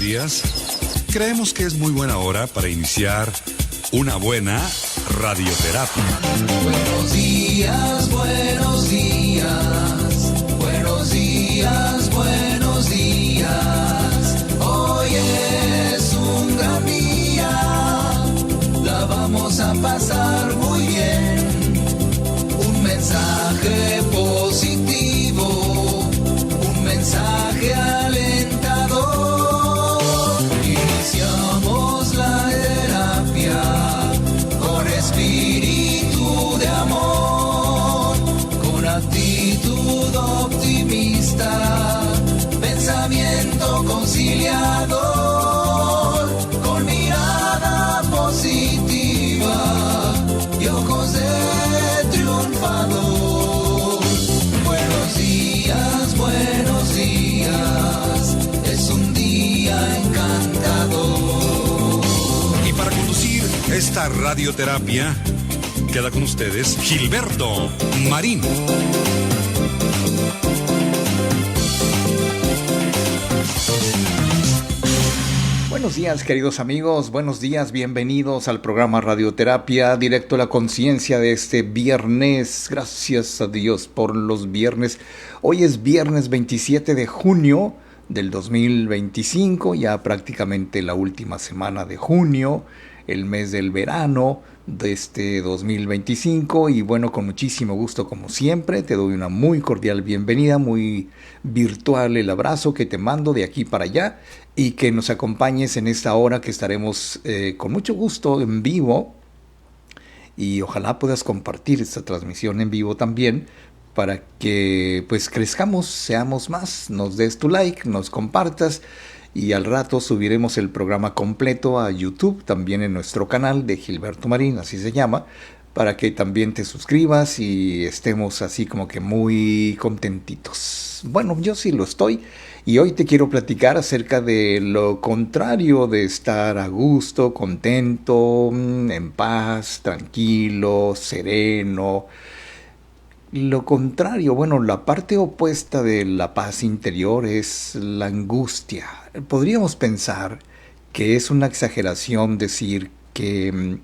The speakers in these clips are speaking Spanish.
días. Creemos que es muy buena hora para iniciar una buena radioterapia. Buenos días, buenos días, buenos días, buenos días. Hoy es un gran día, la vamos a pasar muy bien. Un mensaje positivo, un mensaje alentador. Iniciamos la terapia con espíritu de amor, con actitud optimista, pensamiento conciliador, con mirada positiva y ojos de triunfador. Buenos días, es un día encantador. Y para conducir esta radioterapia, queda con ustedes Gilberto Marín. Buenos días, queridos amigos, buenos días, bienvenidos al programa Radioterapia, directo a la conciencia de este viernes. Gracias a Dios por los viernes. Hoy es viernes 27 de junio del 2025, ya prácticamente la última semana de junio, el mes del verano de este 2025. Y bueno, con muchísimo gusto como siempre, te doy una muy cordial bienvenida, muy virtual el abrazo que te mando de aquí para allá, y que nos acompañes en esta hora que estaremos con mucho gusto en vivo, y ojalá puedas compartir esta transmisión en vivo también para que pues crezcamos, seamos más, nos des tu like, nos compartas, y al rato subiremos el programa completo a YouTube, también en nuestro canal de Gilberto Marín, así se llama, para que también te suscribas y estemos así como que muy contentitos. Bueno, yo sí lo estoy, y hoy te quiero platicar acerca de lo contrario de estar a gusto, contento, en paz, tranquilo, sereno. Lo contrario, bueno, la parte opuesta de la paz interior es la angustia. Podríamos pensar que es una exageración decir que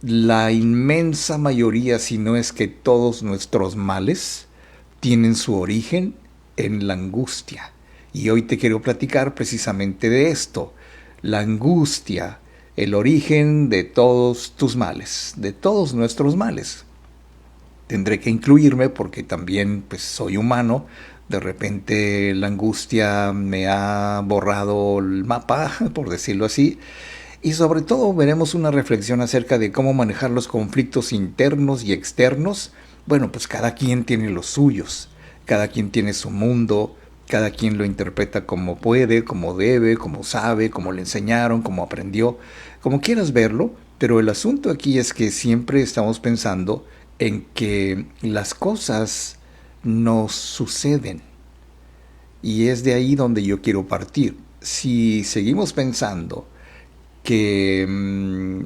la inmensa mayoría, si no es que todos nuestros males, tienen su origen en la angustia. Y hoy te quiero platicar precisamente de esto. La angustia, el origen de todos tus males, de todos nuestros males. Tendré que incluirme porque también pues soy humano. De repente la angustia me ha borrado el mapa, por decirlo así. Y sobre todo veremos una reflexión acerca de cómo manejar los conflictos internos y externos. Bueno, pues cada quien tiene los suyos, cada quien tiene su mundo, cada quien lo interpreta como puede, como debe, como sabe, como le enseñaron, como aprendió, como quieras verlo. Pero el asunto aquí es que siempre estamos pensando en que las cosas nos suceden. Y es de ahí donde yo quiero partir. Si seguimos pensando que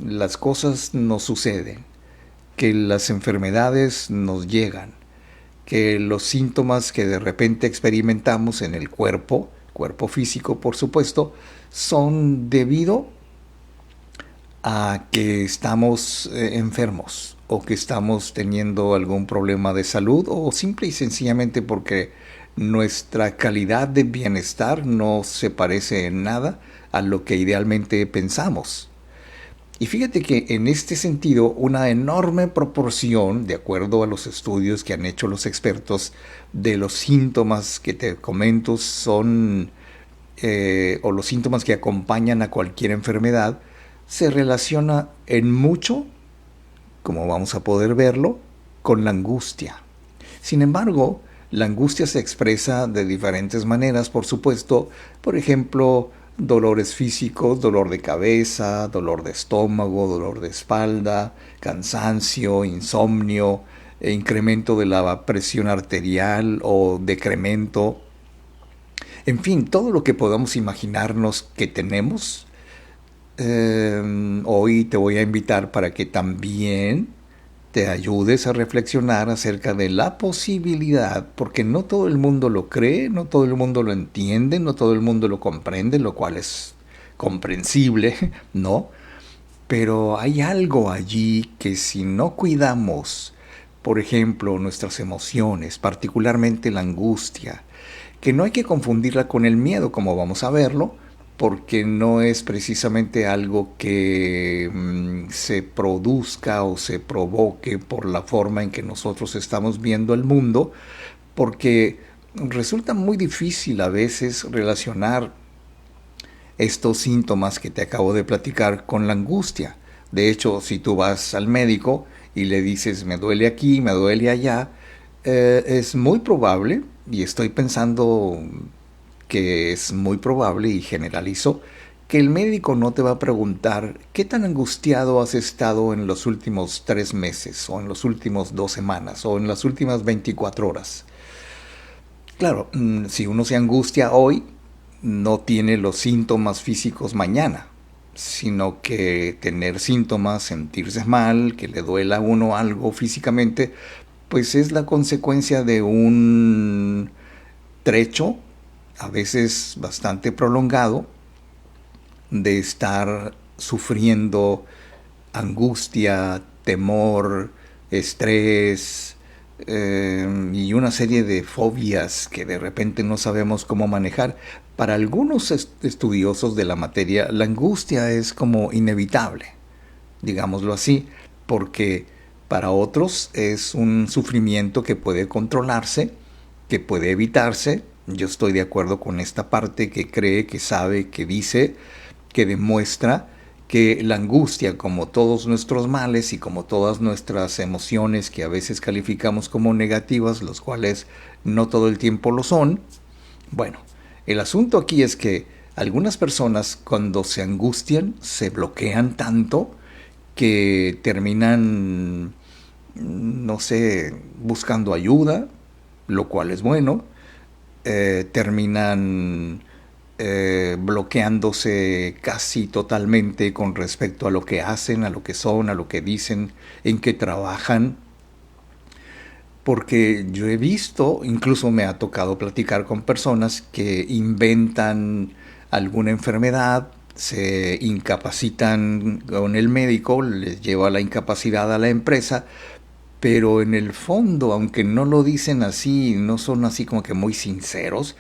las cosas nos suceden, que las enfermedades nos llegan, que los síntomas que de repente experimentamos en el cuerpo físico por supuesto, son debido a que estamos enfermos o que estamos teniendo algún problema de salud, o simple y sencillamente porque nuestra calidad de bienestar no se parece en nada a lo que idealmente pensamos. Y fíjate que en este sentido una enorme proporción, de acuerdo a los estudios que han hecho los expertos, de los síntomas que te comento son, o los síntomas que acompañan a cualquier enfermedad, se relaciona en mucho, como vamos a poder verlo, con la angustia. Sin embargo, la angustia se expresa de diferentes maneras, por supuesto. Por ejemplo, dolores físicos, dolor de cabeza, dolor de estómago, dolor de espalda, cansancio, insomnio, incremento de la presión arterial o decremento. En fin, todo lo que podamos imaginarnos que tenemos. Hoy te voy a invitar para que también te ayudes a reflexionar acerca de la posibilidad, porque no todo el mundo lo cree, no todo el mundo lo entiende, no todo el mundo lo comprende, lo cual es comprensible, ¿no? Pero hay algo allí que si no cuidamos, por ejemplo, nuestras emociones, particularmente la angustia, que no hay que confundirla con el miedo, como vamos a verlo, porque no es precisamente algo que se produzca o se provoque por la forma en que nosotros estamos viendo el mundo, porque resulta muy difícil a veces relacionar estos síntomas que te acabo de platicar con la angustia. De hecho, si tú vas al médico y le dices me duele aquí, me duele allá, es muy probable, y estoy pensando que es muy probable y generalizo, que el médico no te va a preguntar qué tan angustiado has estado en los últimos 3 meses, o en los últimos 2 semanas, o en las últimas 24 horas. Claro, si uno se angustia hoy, no tiene los síntomas físicos mañana, sino que tener síntomas, sentirse mal, que le duela a uno algo físicamente, pues es la consecuencia de un trecho, a veces bastante prolongado, de estar sufriendo angustia, temor, estrés, y una serie de fobias que de repente no sabemos cómo manejar. Para algunos estudiosos de la materia, la angustia es como inevitable, digámoslo así, porque para otros es un sufrimiento que puede controlarse, que puede evitarse. Yo estoy de acuerdo con esta parte que cree, que sabe, que dice, que demuestra que la angustia, como todos nuestros males y como todas nuestras emociones que a veces calificamos como negativas, los cuales no todo el tiempo lo son, bueno, el asunto aquí es que algunas personas cuando se angustian se bloquean tanto que terminan, no sé, buscando ayuda, lo cual es bueno, terminan bloqueándose casi totalmente con respecto a lo que hacen, a lo que son, a lo que dicen, en qué trabajan. Porque yo he visto, incluso me ha tocado platicar con personas que inventan alguna enfermedad, se incapacitan con el médico, les lleva la incapacidad a la empresa, pero en el fondo, aunque no lo dicen así, no son así como que muy sinceros,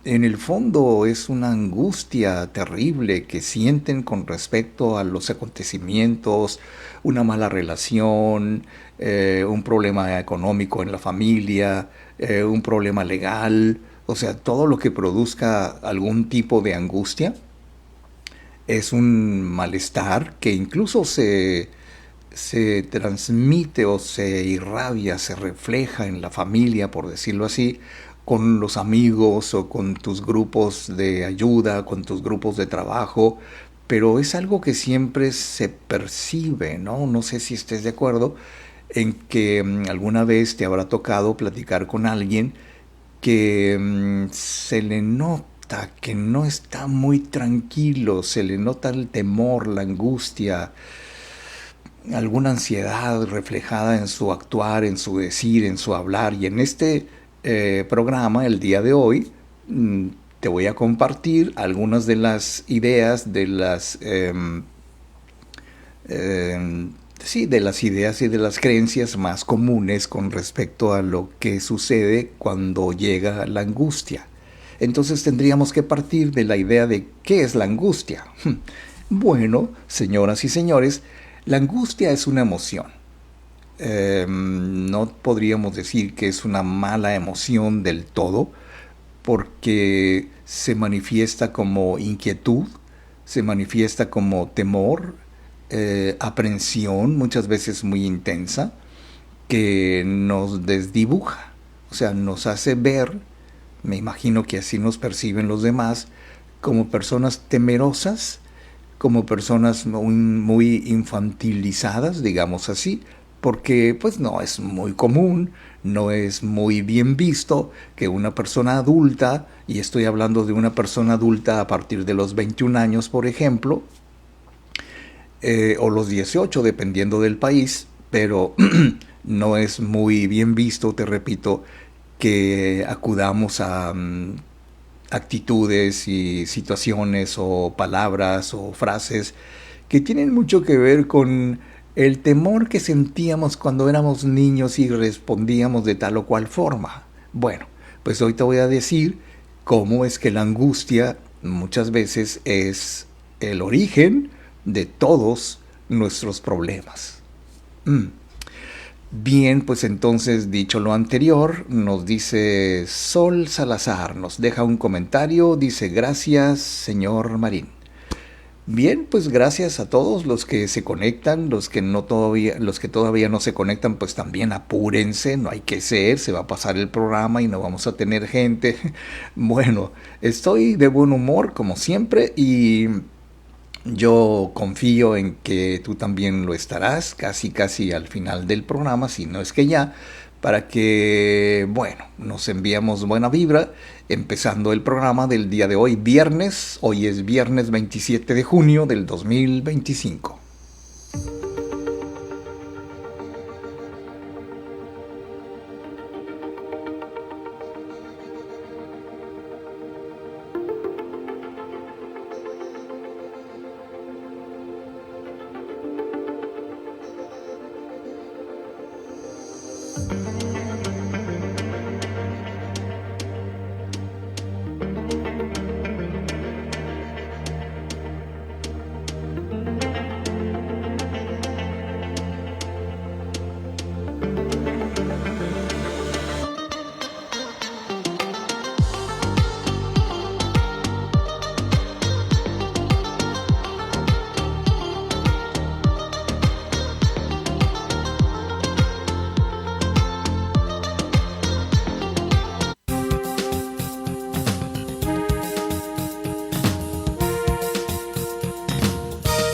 en el fondo es una angustia terrible que sienten con respecto a los acontecimientos, una mala relación, un problema económico en la familia, un problema legal, o sea, todo lo que produzca algún tipo de angustia es un malestar que incluso se transmite o se irradia, se refleja en la familia, por decirlo así, con los amigos o con tus grupos de ayuda, con tus grupos de trabajo, pero es algo que siempre se percibe, ¿no? No sé si estés de acuerdo en que alguna vez te habrá tocado platicar con alguien que se le nota que no está muy tranquilo, se le nota el temor, la angustia, alguna ansiedad reflejada en su actuar, en su decir, en su hablar. Y en este programa, el día de hoy, te voy a compartir algunas de las ideas, sí, de las ideas y de las creencias más comunes con respecto a lo que sucede cuando llega la angustia. Entonces tendríamos que partir de la idea de ¿qué es la angustia? Bueno, señoras y señores, la angustia es una emoción. No podríamos decir que es una mala emoción del todo, porque se manifiesta como inquietud, se manifiesta como temor, aprensión, muchas veces muy intensa, que nos desdibuja, o sea, nos hace ver, me imagino que así nos perciben los demás, como personas temerosas, como personas muy infantilizadas, digamos así, porque pues no es muy común, no es muy bien visto que una persona adulta, y estoy hablando de una persona adulta a partir de los 21 años, por ejemplo, o los 18, dependiendo del país, pero no es muy bien visto, te repito, que acudamos a actitudes y situaciones o palabras o frases que tienen mucho que ver con el temor que sentíamos cuando éramos niños y respondíamos de tal o cual forma. Bueno, pues hoy te voy a decir cómo es que la angustia muchas veces es el origen de todos nuestros problemas. Bien, pues entonces, dicho lo anterior, nos dice Sol Salazar, nos deja un comentario, dice: gracias, señor Marín. Bien, pues gracias a todos los que se conectan, los que todavía no se conectan, pues también apúrense, no hay que ser, se va a pasar el programa y no vamos a tener gente. Bueno, estoy de buen humor como siempre y yo confío en que tú también lo estarás, casi al final del programa, si no es que ya, para que, bueno, nos enviamos buena vibra, empezando el programa del día de hoy, viernes. Hoy es viernes 27 de junio del 2025.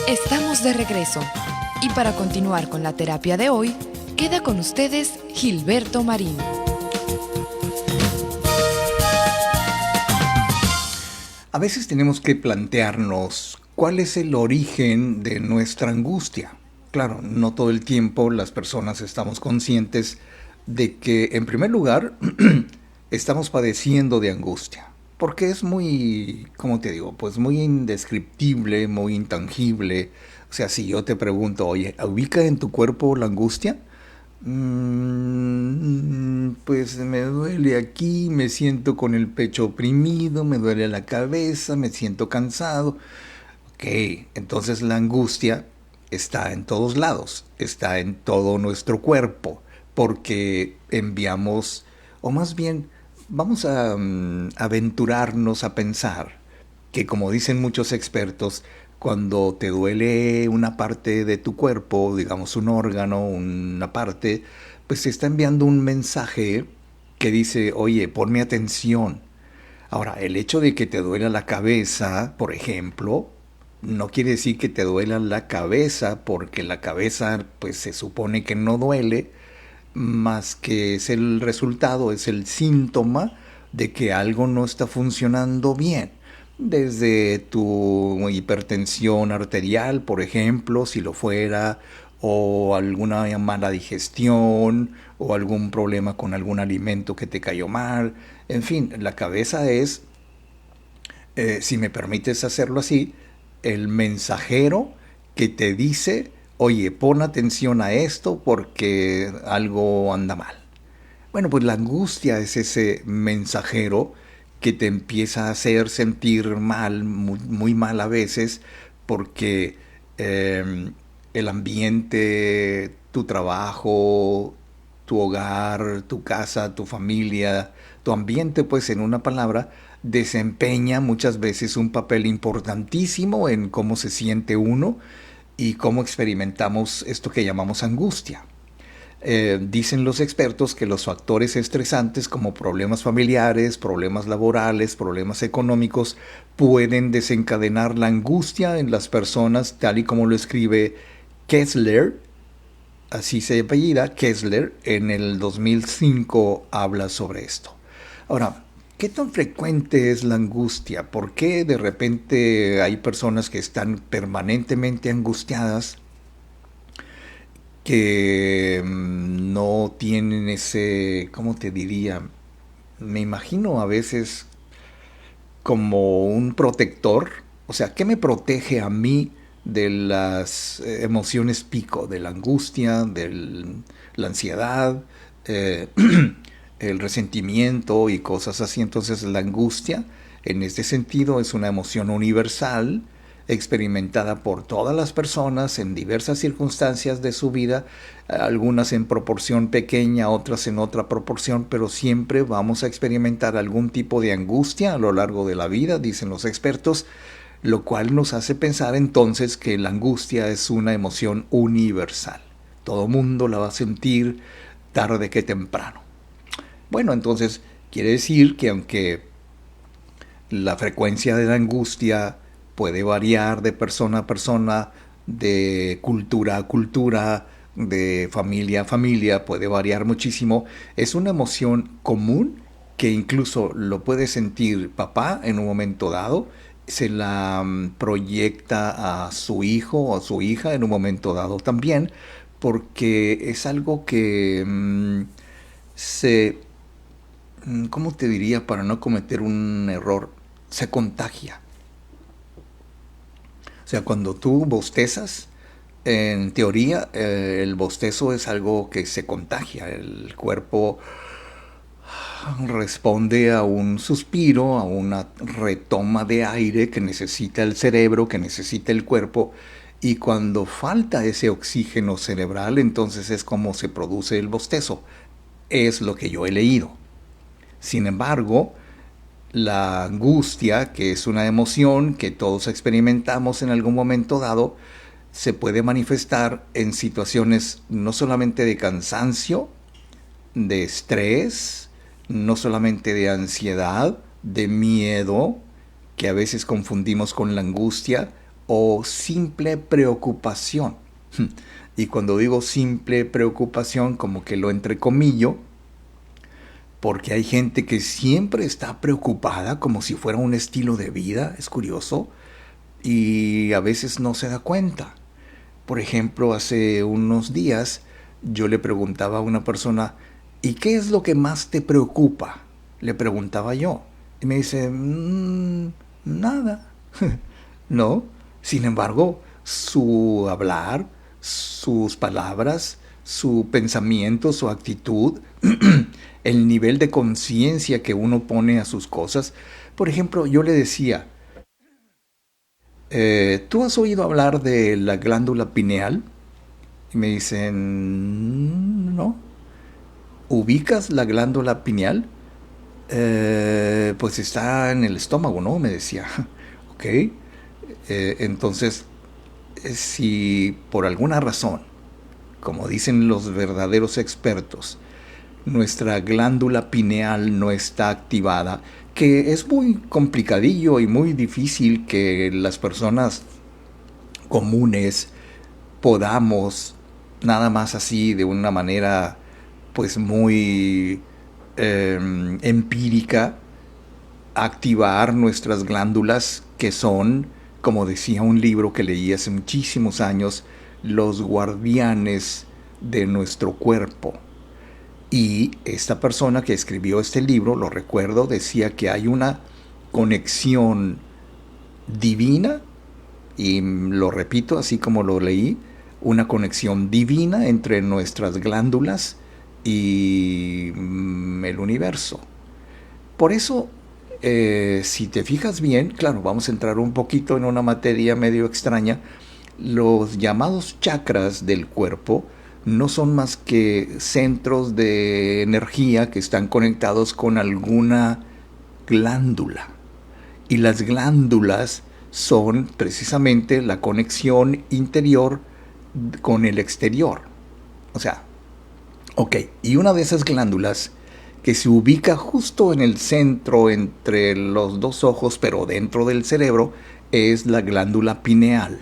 Estamos de regreso y para continuar con la terapia de hoy, queda con ustedes Gilberto Marín. A veces tenemos que plantearnos cuál es el origen de nuestra angustia. Claro, no todo el tiempo las personas estamos conscientes de que, en primer lugar, estamos padeciendo de angustia. Porque es muy, ¿cómo te digo? Pues muy indescriptible, muy intangible. O sea, si yo te pregunto, oye, ¿ubica en tu cuerpo la angustia? Pues me duele aquí, me siento con el pecho oprimido, me duele la cabeza, me siento cansado. Ok, entonces la angustia está en todos lados, está en todo nuestro cuerpo, porque enviamos, o más bien, vamos a aventurarnos a pensar que, como dicen muchos expertos, cuando te duele una parte de tu cuerpo, digamos un órgano, una parte, pues se está enviando un mensaje que dice: oye, ponme atención. Ahora, el hecho de que te duela la cabeza, por ejemplo, no quiere decir que te duela la cabeza, porque la cabeza pues se supone que no duele, más que es el resultado, es el síntoma de que algo no está funcionando bien. Desde tu hipertensión arterial, por ejemplo, si lo fuera, o alguna mala digestión, o algún problema con algún alimento que te cayó mal. En fin, la cabeza es, si me permites hacerlo así, el mensajero que te dice: oye, pon atención a esto porque algo anda mal. Bueno, pues la angustia es ese mensajero que te empieza a hacer sentir mal, muy mal a veces, porque el ambiente, tu trabajo, tu hogar, tu casa, tu familia, tu ambiente, pues en una palabra, desempeña muchas veces un papel importantísimo en cómo se siente uno y cómo experimentamos esto que llamamos angustia. Dicen los expertos que los factores estresantes como problemas familiares, problemas laborales, problemas económicos pueden desencadenar la angustia en las personas, tal y como lo escribe Kessler, así se apellida, Kessler, en el 2005 habla sobre esto. Ahora, ¿qué tan frecuente es la angustia? ¿Por qué de repente hay personas que están permanentemente angustiadas? que no tienen ese, ¿cómo te diría? Me imagino a veces como un protector. O sea, ¿qué me protege a mí de las emociones pico, de la angustia, de la ansiedad, eh, el resentimiento y cosas así? Entonces la angustia, en este sentido, es una emoción universal, experimentada por todas las personas en diversas circunstancias de su vida, algunas en proporción pequeña, otras en otra proporción, pero siempre vamos a experimentar algún tipo de angustia a lo largo de la vida, dicen los expertos, lo cual nos hace pensar entonces que la angustia es una emoción universal. Todo mundo la va a sentir tarde que temprano. Bueno, entonces quiere decir que aunque la frecuencia de la angustia puede variar de persona a persona, de cultura a cultura, de familia a familia, puede variar muchísimo, es una emoción común que incluso lo puede sentir papá en un momento dado, se la proyecta a su hijo o a su hija en un momento dado también, porque es algo que se, ¿cómo te diría para no cometer un error? Se contagia. O sea, cuando tú bostezas, en teoría, el bostezo es algo que se contagia. El cuerpo responde a un suspiro, a una retoma de aire que necesita el cerebro, que necesita el cuerpo. Y cuando falta ese oxígeno cerebral, entonces es como se produce el bostezo. Es lo que yo he leído. Sin embargo, la angustia, que es una emoción que todos experimentamos en algún momento dado, se puede manifestar en situaciones no solamente de cansancio, de estrés, no solamente de ansiedad, de miedo, que a veces confundimos con la angustia, o simple preocupación. Y cuando digo simple preocupación, como que lo entrecomillo, porque hay gente que siempre está preocupada como si fuera un estilo de vida, es curioso, y a veces no se da cuenta. Por ejemplo, hace unos días yo le preguntaba a una persona, ¿y qué es lo que más te preocupa? Le preguntaba yo. Y me dice, nada. ¿No? Sin embargo, su hablar, sus palabras, su pensamiento, su actitud, el nivel de conciencia que uno pone a sus cosas. Por ejemplo, yo le decía, ¿tú has oído hablar de la glándula pineal? Y me dicen, no. ¿Ubicas la glándula pineal? Pues está en el estómago, ¿no? Me decía. Ok. Entonces, si por alguna razón, como dicen los verdaderos expertos, nuestra glándula pineal no está activada, que es muy complicadillo y muy difícil que las personas comunes podamos, nada más así de una manera pues muy empírica, activar nuestras glándulas, que son, como decía un libro que leí hace muchísimos años, los guardianes de nuestro cuerpo. Y esta persona que escribió este libro, lo recuerdo, decía que hay una conexión divina, y lo repito así como lo leí, una conexión divina entre nuestras glándulas y el universo. Por eso, si te fijas bien, claro, vamos a entrar un poquito en una materia medio extraña, los llamados chakras del cuerpo no son más que centros de energía que están conectados con alguna glándula. Y las glándulas son precisamente la conexión interior con el exterior. O sea, ok, y una de esas glándulas que se ubica justo en el centro entre los dos ojos, pero dentro del cerebro, es la glándula pineal.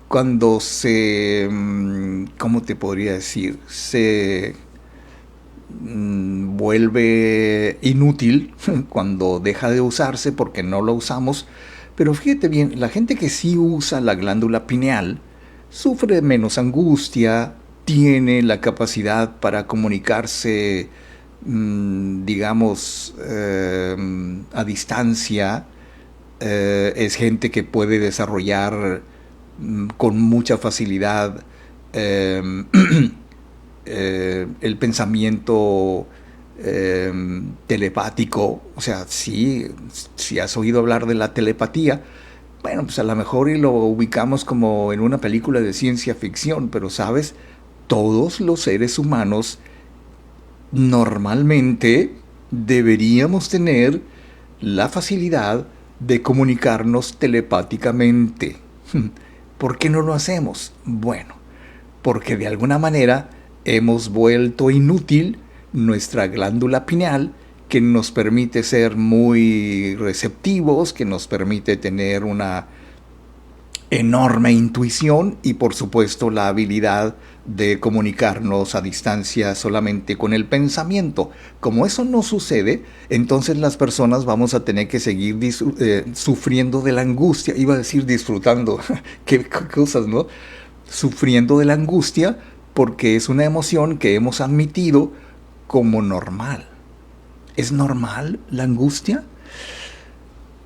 Cuando se, ¿cómo te podría decir? Se vuelve inútil, cuando deja de usarse porque no lo usamos. Pero fíjate bien, la gente que sí usa la glándula pineal sufre menos angustia, tiene la capacidad para comunicarse, digamos, a distancia. Es gente que puede desarrollar con mucha facilidad el pensamiento telepático. O sea, si has oído hablar de la telepatía, bueno, pues a lo mejor y lo ubicamos como en una película de ciencia ficción, pero sabes, todos los seres humanos normalmente deberíamos tener la facilidad de comunicarnos telepáticamente. ¿Por qué no lo hacemos? Bueno, porque de alguna manera hemos vuelto inútil nuestra glándula pineal, que nos permite ser muy receptivos, que nos permite tener una enorme intuición y por supuesto la habilidad de comunicarnos a distancia solamente con el pensamiento. Como eso no sucede, entonces las personas vamos a tener que seguir sufriendo de la angustia. Iba a decir disfrutando, qué cosas, ¿no? Sufriendo de la angustia, porque es una emoción que hemos admitido como normal. ¿Es normal la angustia?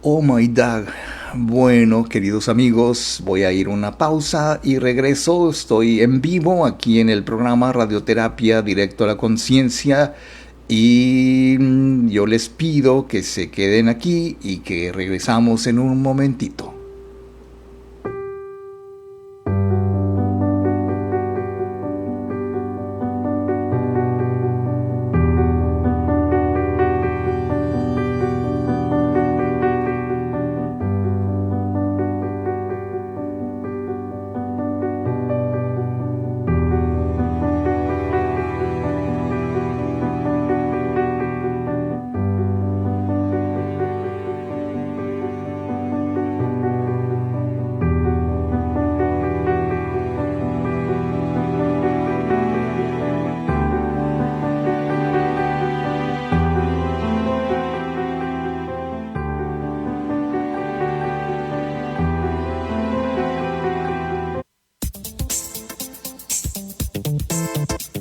Oh my God. Bueno, queridos amigos, voy a ir a una pausa y regreso. Estoy en vivo aquí en el programa Radioterapia Directo a la Conciencia y yo les pido que se queden aquí y que regresamos en un momentito.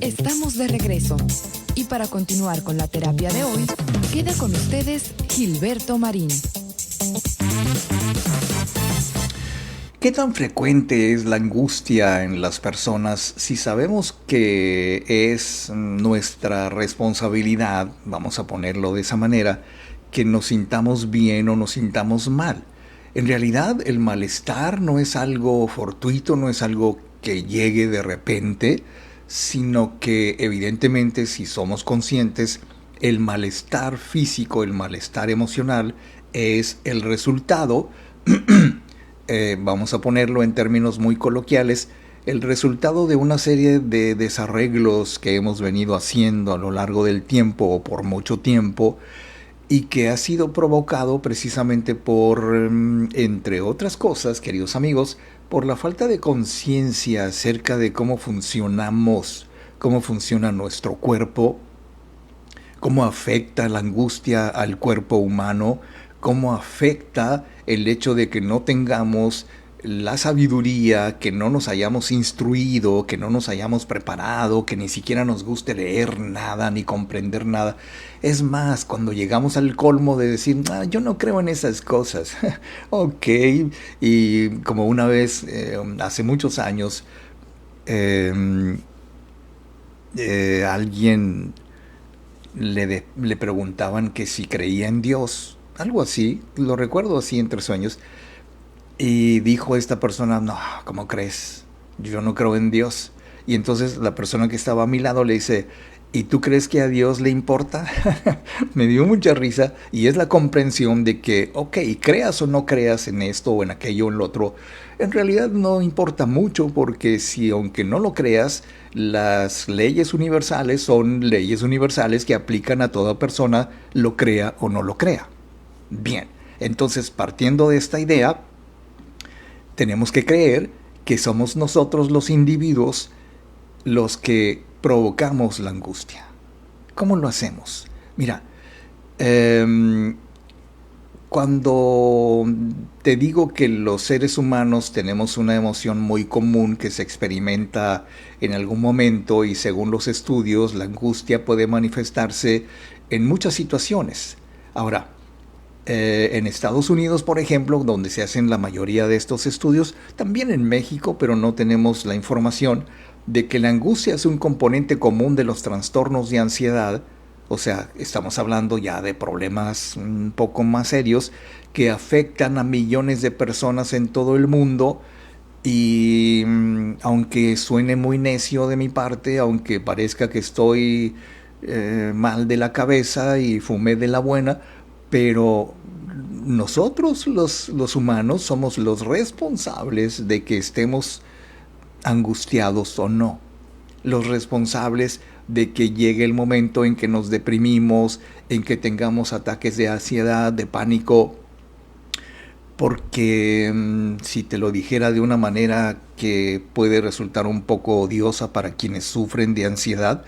Estamos de regreso y para continuar con la terapia de hoy, queda con ustedes Gilberto Marín. ¿Qué tan frecuente es la angustia en las personas si sabemos que es nuestra responsabilidad, vamos a ponerlo de esa manera, que nos sintamos bien o nos sintamos mal? En realidad el malestar no es algo fortuito, no es algo que llegue de repente, sino que evidentemente si somos conscientes, el malestar físico, el malestar emocional es el resultado, vamos a ponerlo en términos muy coloquiales, el resultado de una serie de desarreglos que hemos venido haciendo a lo largo del tiempo o por mucho tiempo y que ha sido provocado precisamente por, entre otras cosas, queridos amigos, por la falta de conciencia acerca de cómo funcionamos, cómo funciona nuestro cuerpo, cómo afecta la angustia al cuerpo humano, cómo afecta el hecho de que no tengamos la sabiduría, que no nos hayamos instruido, que no nos hayamos preparado, que ni siquiera nos guste leer nada ni comprender nada. Es más, cuando llegamos al colmo de decir, yo no creo en esas cosas, ok, y como una vez, hace muchos años, alguien le preguntaban que si creía en Dios, algo así, lo recuerdo así entre sueños. Y dijo esta persona, no, ¿cómo crees? Yo no creo en Dios. Y entonces la persona que estaba a mi lado le dice, ¿y tú crees que a Dios le importa? Me dio mucha risa y es la comprensión de que, ok, creas o no creas en esto o en aquello o en lo otro, en realidad no importa mucho porque si aunque no lo creas, las leyes universales son leyes universales que aplican a toda persona, lo crea o no lo crea. Bien, entonces partiendo de esta idea, tenemos que creer que somos nosotros los individuos los que provocamos la angustia. ¿Cómo lo hacemos? Mira, Cuando te digo que los seres humanos tenemos una emoción muy común que se experimenta en algún momento y según los estudios, la angustia puede manifestarse en muchas situaciones. Ahora, en Estados Unidos, por ejemplo, donde se hacen la mayoría de estos estudios, también en México, pero no tenemos la información de que la angustia es un componente común de los trastornos de ansiedad. O sea, estamos hablando ya de problemas un poco más serios que afectan a millones de personas en todo el mundo y aunque suene muy necio de mi parte, aunque parezca que estoy mal de la cabeza y fumé de la buena, pero nosotros los humanos somos los responsables de que estemos angustiados o no, los responsables de que llegue el momento en que nos deprimimos, en que tengamos ataques de ansiedad, de pánico, porque si te lo dijera de una manera que puede resultar un poco odiosa para quienes sufren de ansiedad,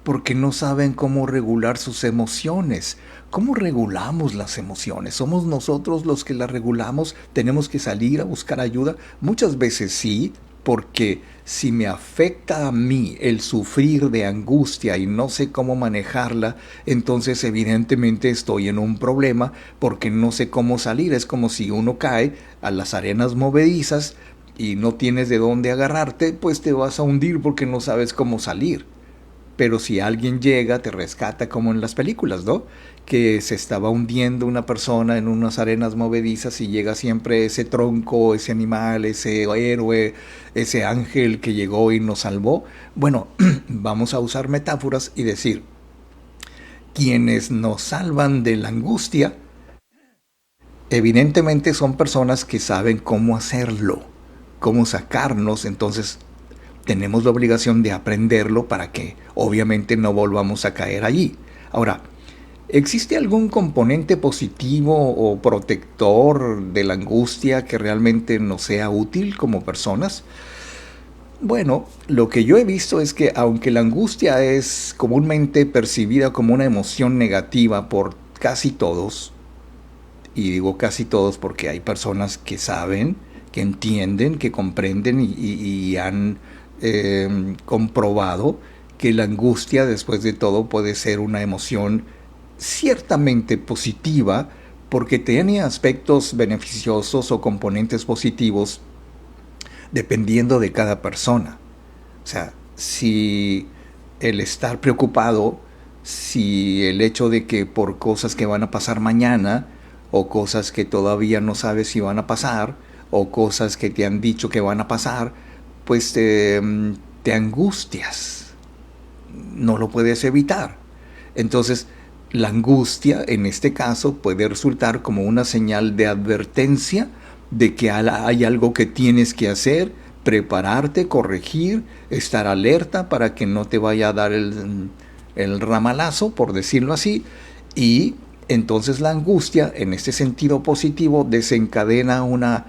porque no saben cómo regular sus emociones. ¿Cómo regulamos las emociones? ¿Somos nosotros los que las regulamos? ¿Tenemos que salir a buscar ayuda? Muchas veces sí, porque si me afecta a mí el sufrir de angustia y no sé cómo manejarla, entonces evidentemente estoy en un problema porque no sé cómo salir. Es como si uno cae a las arenas movedizas y no tienes de dónde agarrarte, pues te vas a hundir porque no sabes cómo salir. Pero si alguien llega, te rescata como en las películas, ¿no? Que se estaba hundiendo una persona en unas arenas movedizas y llega siempre ese tronco, ese animal, ese héroe, ese ángel que llegó y nos salvó. Bueno, vamos a usar metáforas y decir, quienes nos salvan de la angustia, evidentemente son personas que saben cómo hacerlo, cómo sacarnos. Entonces tenemos la obligación de aprenderlo para que obviamente no volvamos a caer allí. Ahora, ¿existe algún componente positivo o protector de la angustia que realmente nos sea útil como personas? Bueno, lo que yo he visto es que aunque la angustia es comúnmente percibida como una emoción negativa por casi todos, y digo casi todos porque hay personas que saben, que entienden, que comprenden y han comprobado que la angustia después de todo puede ser una emoción ciertamente positiva porque tiene aspectos beneficiosos o componentes positivos dependiendo de cada persona. O sea, si el estar preocupado, si el hecho de que por cosas que van a pasar mañana o cosas que todavía no sabes si van a pasar o cosas que te han dicho que van a pasar, pues te angustias, no lo puedes evitar. Entonces, la angustia en este caso puede resultar como una señal de advertencia de que hay algo que tienes que hacer, prepararte, corregir, estar alerta para que no te vaya a dar el ramalazo, por decirlo así, y entonces la angustia, en este sentido positivo, desencadena una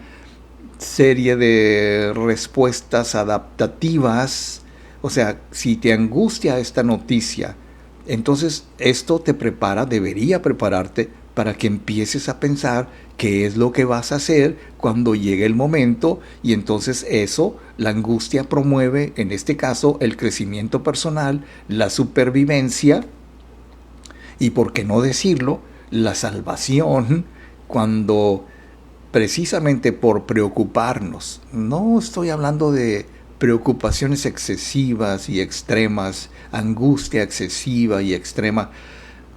serie de respuestas adaptativas. O sea, si te angustia esta noticia, entonces esto te prepara, debería prepararte para que empieces a pensar qué es lo que vas a hacer cuando llegue el momento, y entonces eso, la angustia promueve, en este caso, el crecimiento personal, la supervivencia y, por qué no decirlo, la salvación, cuando precisamente por preocuparnos, no estoy hablando de preocupaciones excesivas y extremas, angustia excesiva y extrema,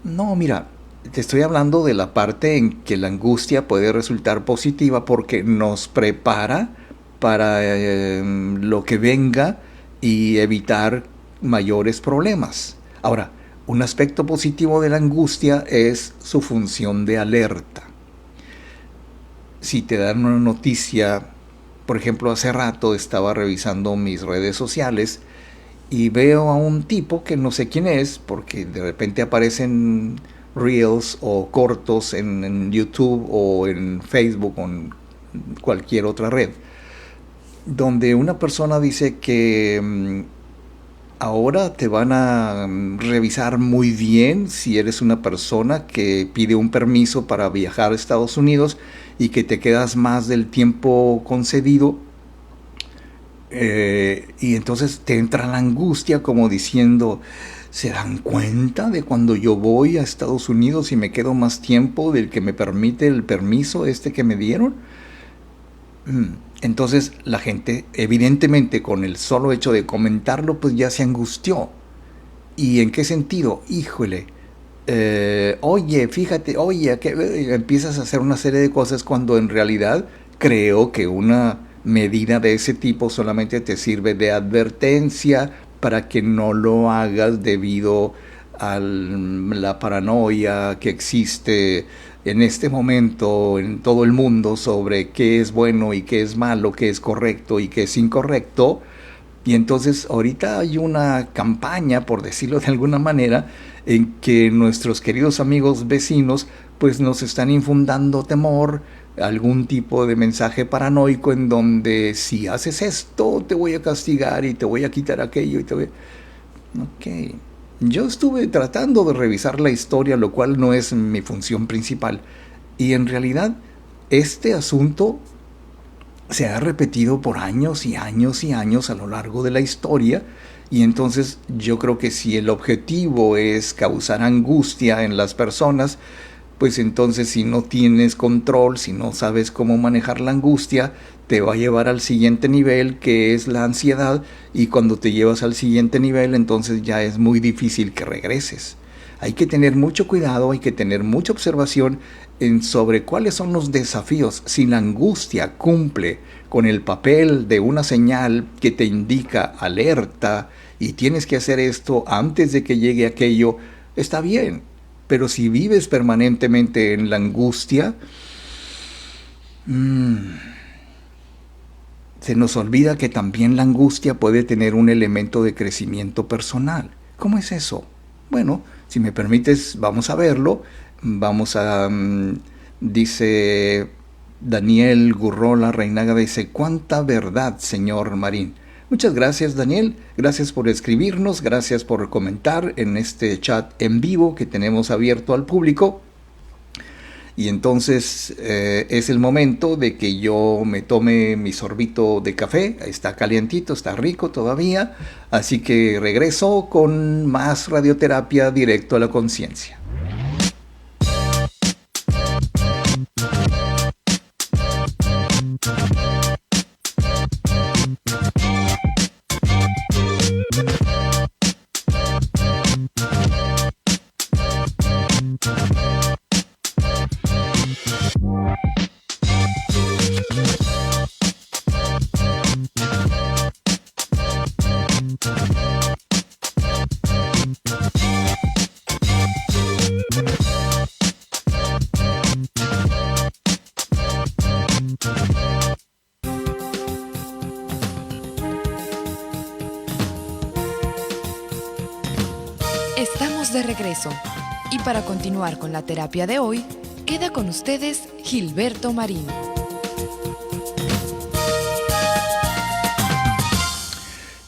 no, mira, te estoy hablando de la parte en que la angustia puede resultar positiva porque nos prepara para lo que venga y evitar mayores problemas. Ahora, un aspecto positivo de la angustia es su función de alerta. Si te dan una noticia, por ejemplo, hace rato estaba revisando mis redes sociales y veo a un tipo que no sé quién es, porque de repente aparecen reels o cortos en YouTube o en Facebook o en cualquier otra red, donde una persona dice que Ahora te van a revisar muy bien si eres una persona que pide un permiso para viajar a Estados Unidos y que te quedas más del tiempo concedido. Y entonces te entra la angustia como diciendo, ¿se dan cuenta de cuando yo voy a Estados Unidos y me quedo más tiempo del que me permite el permiso este que me dieron? Entonces la gente, evidentemente, con el solo hecho de comentarlo, pues ya se angustió. ¿Y en qué sentido? Híjole, oye, fíjate, oye, que empiezas a hacer una serie de cosas cuando en realidad creo que una medida de ese tipo solamente te sirve de advertencia para que no lo hagas debido a la paranoia que existe en este momento en todo el mundo sobre qué es bueno y qué es malo, qué es correcto y qué es incorrecto. Y entonces ahorita hay una campaña, por decirlo de alguna manera, en que nuestros queridos amigos vecinos pues nos están infundando temor, algún tipo de mensaje paranoico en donde si haces esto te voy a castigar y te voy a quitar aquello y te voy a... Ok. Yo estuve tratando de revisar la historia, lo cual no es mi función principal. Y en realidad este asunto se ha repetido por años y años y años a lo largo de la historia. Y entonces yo creo que si el objetivo es causar angustia en las personas, pues entonces si no tienes control, si no sabes cómo manejar la angustia, te va a llevar al siguiente nivel, que es la ansiedad, y cuando te llevas al siguiente nivel, entonces ya es muy difícil que regreses. Hay que tener mucho cuidado, hay que tener mucha observación sobre cuáles son los desafíos. Si la angustia cumple con el papel de una señal que te indica alerta y tienes que hacer esto antes de que llegue aquello, está bien. Pero si vives permanentemente en la angustia, se nos olvida que también la angustia puede tener un elemento de crecimiento personal. ¿Cómo es eso? Bueno, si me permites, vamos a verlo. Vamos a... dice Daniel Gurrola Reinaga, dice, ¿cuánta verdad, señor Marín? Muchas gracias, Daniel. Gracias por escribirnos, gracias por comentar en este chat en vivo que tenemos abierto al público. Y entonces es el momento de que yo me tome mi sorbito de café. Está calientito, está rico todavía. Así que regreso con más radioterapia directo a la conciencia. Estamos de regreso y para continuar con la terapia de hoy, queda con ustedes Gilberto Marín.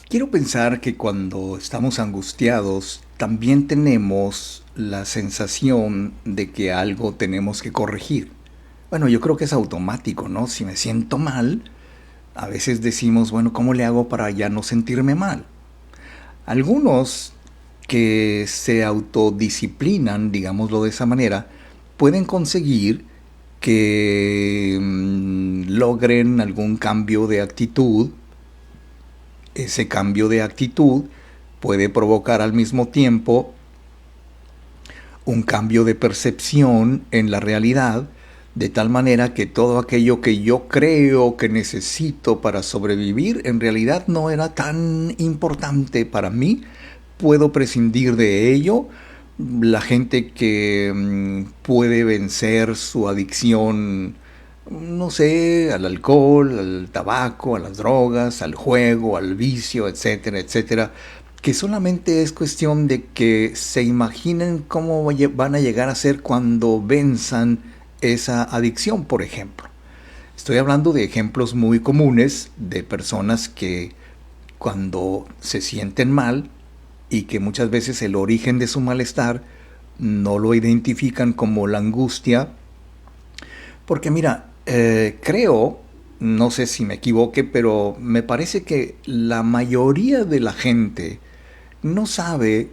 Quiero pensar que cuando estamos angustiados también tenemos la sensación de que algo tenemos que corregir. Bueno, yo creo que es automático, ¿no? Si me siento mal, a veces decimos, bueno, ¿cómo le hago para ya no sentirme mal? Algunos que se autodisciplinan, digámoslo de esa manera, pueden conseguir que logren algún cambio de actitud. Ese cambio de actitud puede provocar al mismo tiempo un cambio de percepción en la realidad, de tal manera que todo aquello que yo creo que necesito para sobrevivir en realidad no era tan importante para mí. Puedo prescindir de ello. La gente que puede vencer su adicción, no sé, al alcohol, al tabaco, a las drogas, al juego, al vicio, etcétera, etcétera, que solamente es cuestión de que se imaginen cómo van a llegar a ser cuando venzan esa adicción, por ejemplo. Estoy hablando de ejemplos muy comunes de personas que cuando se sienten mal, y que muchas veces el origen de su malestar no lo identifican como la angustia. Porque mira, creo, no sé si me equivoque, pero me parece que la mayoría de la gente no sabe,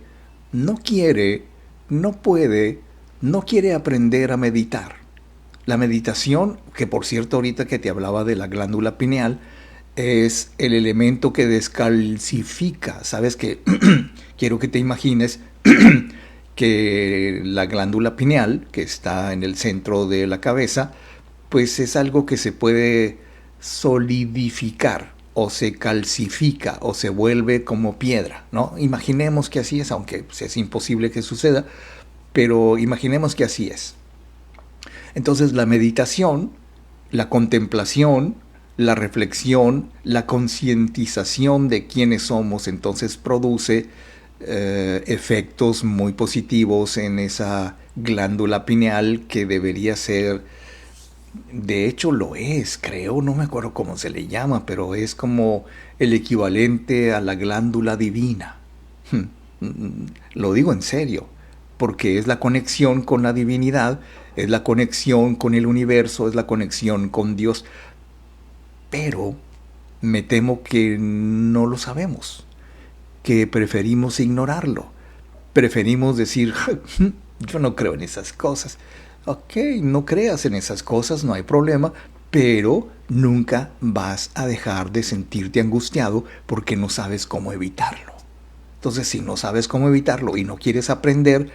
no quiere, no puede, no quiere aprender a meditar. La meditación, que por cierto ahorita que te hablaba de la glándula pineal, es el elemento que descalcifica. Sabes que quiero que te imagines que la glándula pineal, que está en el centro de la cabeza, pues es algo que se puede solidificar o se calcifica o se vuelve como piedra, ¿no? Imaginemos que así es, aunque pues, es imposible que suceda, pero imaginemos que así es. Entonces la meditación, la contemplación, la reflexión, la concientización de quiénes somos, entonces produce efectos muy positivos en esa glándula pineal que debería ser, de hecho lo es, creo, no me acuerdo cómo se le llama, pero es como el equivalente a la glándula divina. Lo digo en serio, porque es la conexión con la divinidad, es la conexión con el universo, es la conexión con Dios. Pero me temo que no lo sabemos, que preferimos ignorarlo. Preferimos decir, yo no creo en esas cosas. Ok, no creas en esas cosas, no hay problema, pero nunca vas a dejar de sentirte angustiado porque no sabes cómo evitarlo. Entonces, si no sabes cómo evitarlo y no quieres aprender,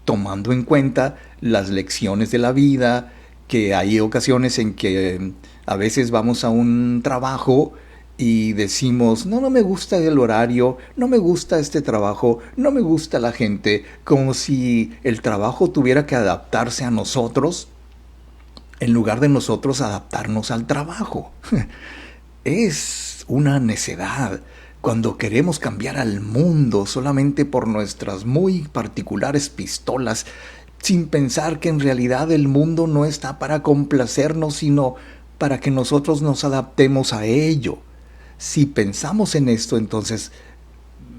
tomando en cuenta las lecciones de la vida, que hay ocasiones en que a veces vamos a un trabajo y decimos, no me gusta el horario, no me gusta este trabajo, no me gusta la gente, como si el trabajo tuviera que adaptarse a nosotros en lugar de nosotros adaptarnos al trabajo. Es una necedad cuando queremos cambiar al mundo solamente por nuestras muy particulares pistolas, sin pensar que en realidad el mundo no está para complacernos, sino para que nosotros nos adaptemos a ello. Si pensamos en esto, entonces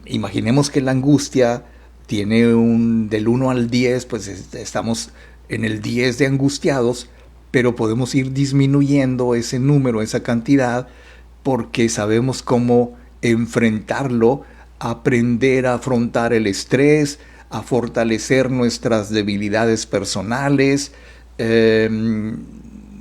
imaginemos que la angustia tiene del 1 al 10, pues estamos en el 10 de angustiados, pero podemos ir disminuyendo ese número, esa cantidad, porque sabemos cómo enfrentarlo, aprender a afrontar el estrés, a fortalecer nuestras debilidades personales,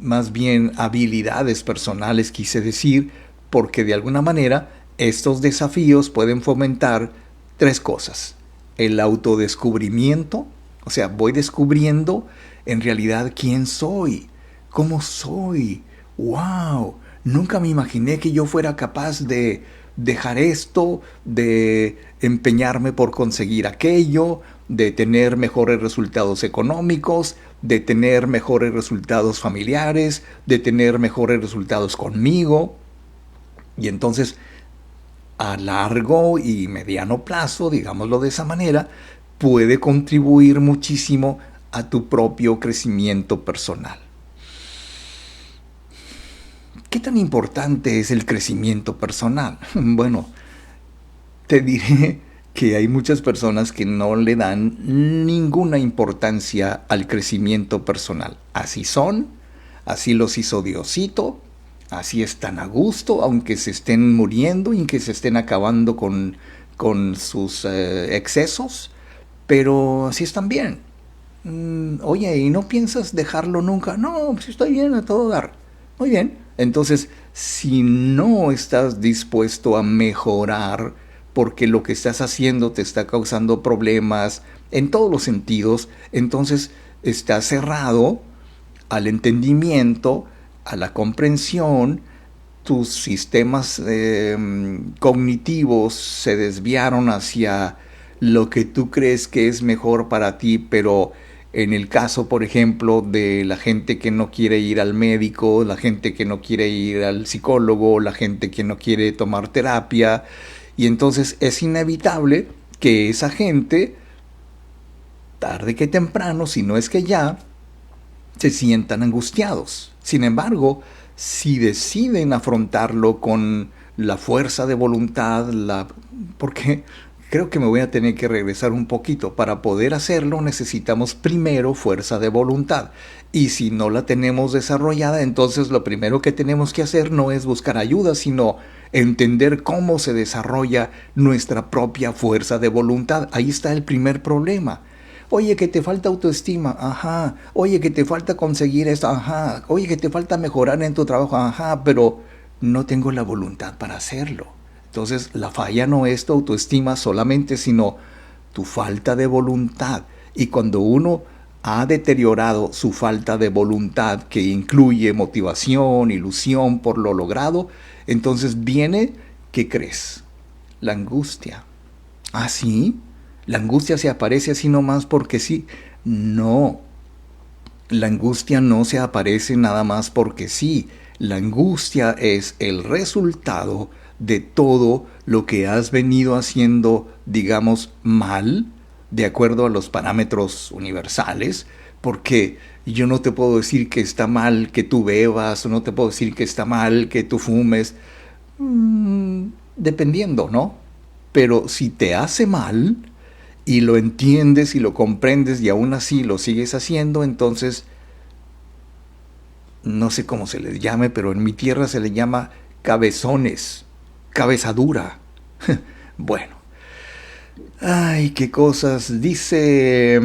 más bien habilidades personales quise decir, porque de alguna manera estos desafíos pueden fomentar 3 cosas. El autodescubrimiento, o sea, voy descubriendo en realidad quién soy, cómo soy. ¡Wow! Nunca me imaginé que yo fuera capaz de dejar esto, de empeñarme por conseguir aquello, de tener mejores resultados económicos, de tener mejores resultados familiares, de tener mejores resultados conmigo. Y entonces, a largo y mediano plazo, digámoslo de esa manera, puede contribuir muchísimo a tu propio crecimiento personal. ¿Qué tan importante es el crecimiento personal? Bueno, te diré que hay muchas personas que no le dan ninguna importancia al crecimiento personal. Así son, así los hizo Diosito, así están a gusto, aunque se estén muriendo y que se estén acabando con sus excesos, pero así están bien. Oye, ¿y no piensas dejarlo nunca? No, pues estoy bien a todo dar. Muy bien. Entonces, si no estás dispuesto a mejorar porque lo que estás haciendo te está causando problemas en todos los sentidos, entonces estás cerrado al entendimiento, a la comprensión, tus sistemas cognitivos se desviaron hacia lo que tú crees que es mejor para ti, pero en el caso, por ejemplo, de la gente que no quiere ir al médico, la gente que no quiere ir al psicólogo, la gente que no quiere tomar terapia, y entonces es inevitable que esa gente, tarde que temprano, si no es que ya, se sientan angustiados. Sin embargo, si deciden afrontarlo con la fuerza de voluntad, porque creo que me voy a tener que regresar un poquito. Para poder hacerlo necesitamos primero fuerza de voluntad. Y si no la tenemos desarrollada, entonces lo primero que tenemos que hacer no es buscar ayuda, sino entender cómo se desarrolla nuestra propia fuerza de voluntad. Ahí está el primer problema. Oye, que te falta autoestima, ajá. Oye, que te falta conseguir esto, ajá. Oye, que te falta mejorar en tu trabajo, ajá. Pero no tengo la voluntad para hacerlo. Entonces, la falla no es tu autoestima solamente, sino tu falta de voluntad. Y cuando uno ha deteriorado su falta de voluntad, que incluye motivación, ilusión por lo logrado, entonces viene, ¿qué crees? La angustia. ¿Ah, sí? ¿La angustia se aparece así nomás porque sí? No. La angustia no se aparece nada más porque sí. La angustia es el resultado de todo lo que has venido haciendo, digamos, mal, de acuerdo a los parámetros universales, porque yo no te puedo decir que está mal que tú bebas, o no te puedo decir que está mal que tú fumes, dependiendo, ¿no? Pero si te hace mal y lo entiendes y lo comprendes y aún así lo sigues haciendo, entonces no sé cómo se les llame, pero en mi tierra se le llama cabezones, cabeza dura. Bueno. Ay, qué cosas. Dice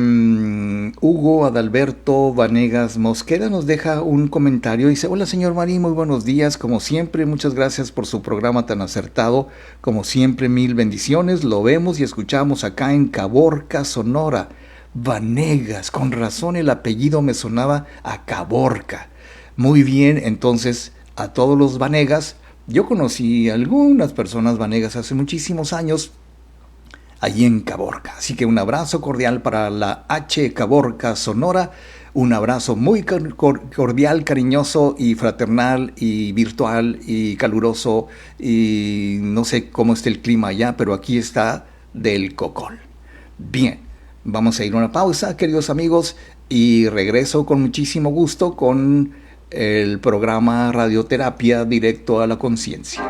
Hugo Adalberto Vanegas Mosqueda, nos deja un comentario. Dice, hola señor Marín, muy buenos días. Como siempre, muchas gracias por su programa tan acertado. Como siempre, mil bendiciones. Lo vemos y escuchamos acá en Caborca, Sonora. Vanegas, con razón el apellido me sonaba a Caborca. Muy bien, entonces a todos los Vanegas. Yo conocí a algunas personas Vanegas hace muchísimos años, allí en Caborca. Así que un abrazo cordial para la H Caborca Sonora, un abrazo muy cordial, cariñoso y fraternal y virtual y caluroso, y no sé cómo está el clima allá, pero aquí está del cocol. Bien, vamos a ir a una pausa, queridos amigos, y regreso con muchísimo gusto con el programa Radioterapia Directo a la Conciencia.